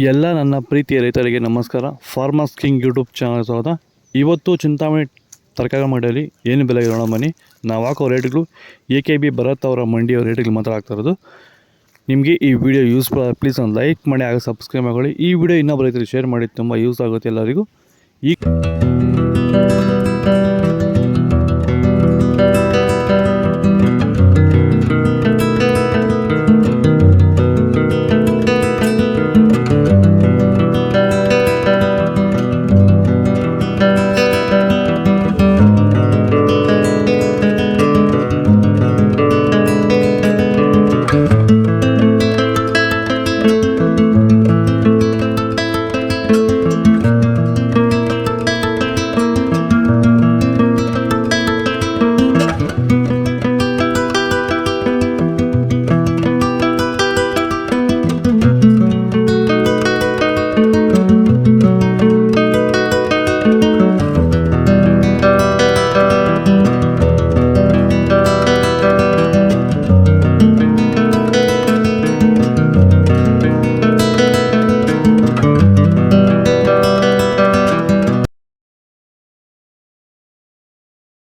ಎಲ್ಲ ನನ್ನ ಪ್ರೀತಿಯ ರೈತರಿಗೆ ನಮಸ್ಕಾರ. ಫಾರ್ಮರ್ಸ್ ಕಿಂಗ್ ಯೂಟ್ಯೂಬ್ ಚಾನಲ್ ಸ್ವಾಗತ. ಇವತ್ತು ಚಿಂತಾಮಣಿ ತರಕಾರಿ ಮಂಡಿಯಲ್ಲಿ ಏನು ಬೆಲೆ ಇರೋಣ ಬನ್ನಿ. ನಾವು ಹಾಕೋ ರೇಟ್ಗಳು AKB ಭರತ್ ಅವರ ಮಂಡಿಯ ರೇಟ್ಗಳು ಮಾತ್ರ ಆಗ್ತಾ ಇರೋದು. ನಿಮಗೆ ಈ ವಿಡಿಯೋ ಯೂಸ್ಫುಲ್ ಆಗಿ ಪ್ಲೀಸ್ ಒಂದು ಲೈಕ್ ಮಾಡಿ, ಆಗ ಸಬ್ಸ್ಕ್ರೈಬ್ ಮಾಡಿ. ಈ ವಿಡಿಯೋ ಇನ್ನೊಬ್ಬ ರೈತರಿಗೆ ಶೇರ್ ಮಾಡಿ, ತುಂಬ ಯೂಸ್ ಆಗುತ್ತೆ ಎಲ್ಲರಿಗೂ. ಈ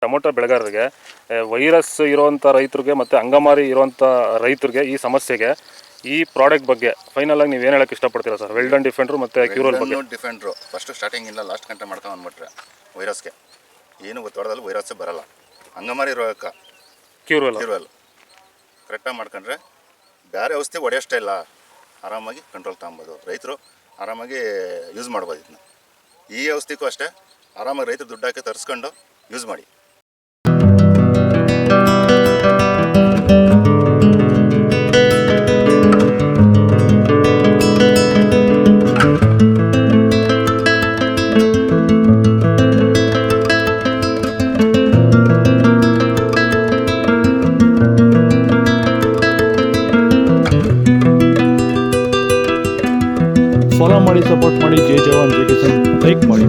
ಟೊಮೊಟೊ ಬೆಳೆಗಾರರಿಗೆ ವೈರಸ್ ಇರುವಂಥ ರೈತರಿಗೆ ಮತ್ತು ಅಂಗಮಾರಿ ಇರುವಂಥ ರೈತರಿಗೆ ಈ ಸಮಸ್ಯೆಗೆ ಈ ಪ್ರಾಡಕ್ಟ್ ಬಗ್ಗೆ ಫೈನಲ್ ಆಗಿ ನೀವು ಏನು ಹೇಳಕ್ಕೆ ಇಷ್ಟಪಡ್ತೀರಾ ಸರ್? ವೆಲ್ಡನ್ ಡಿಫೆಂಡ್ರು ಮತ್ತು ಕ್ಯೂರಲ್ ಬಗ್ಗೆ. ಡಿಫೆಂಡ್ರು ಫಸ್ಟ್ ಸ್ಟಾರ್ಟಿಂಗ್ ಇಲ್ಲ ಲಾಸ್ಟ್ ಗಂಟೆ ಮಾಡ್ಕೊಂಡು ಅಂದ್ಬಿಟ್ರೆ ವೈರಸ್ಗೆ ಏನು ಗೊತ್ತಾಡೋದಲ್ಲಿ ವೈರಸ್ಸೇ ಬರಲ್ಲ. ಅಂಗಮಾರಿ ರೋಗಕ್ಕೆ ಕ್ಯೂರಲ್ ಕರೆಕ್ಟಾಗಿ ಮಾಡ್ಕೊಂಡ್ರೆ ಬೇರೆ ಔಷಧಿ ಹೊಡೆಯೋಷ್ಟೇ ಇಲ್ಲ, ಆರಾಮಾಗಿ ಕಂಟ್ರೋಲ್ ತಗೊಬೋದು. ರೈತರು ಆರಾಮಾಗಿ ಯೂಸ್ ಮಾಡ್ಬೋದು. ಇದನ್ನ ಈ ಔಷಧಿಗೂ ಅಷ್ಟೇ ಆರಾಮಾಗಿ ರೈತರು ದುಡ್ಡು ಹಾಕಿ ತರಿಸ್ಕೊಂಡು ಯೂಸ್ ಮಾಡಿ. ಫಾಲೋ ಮಾಡಿ, ಸಪೋರ್ಟ್ ಮಾಡಿ. ಜೈ ಜವಾನ್ ಜೈ ಕಿಸಾನ್. ಲೈಕ್ ಮಾಡಿ.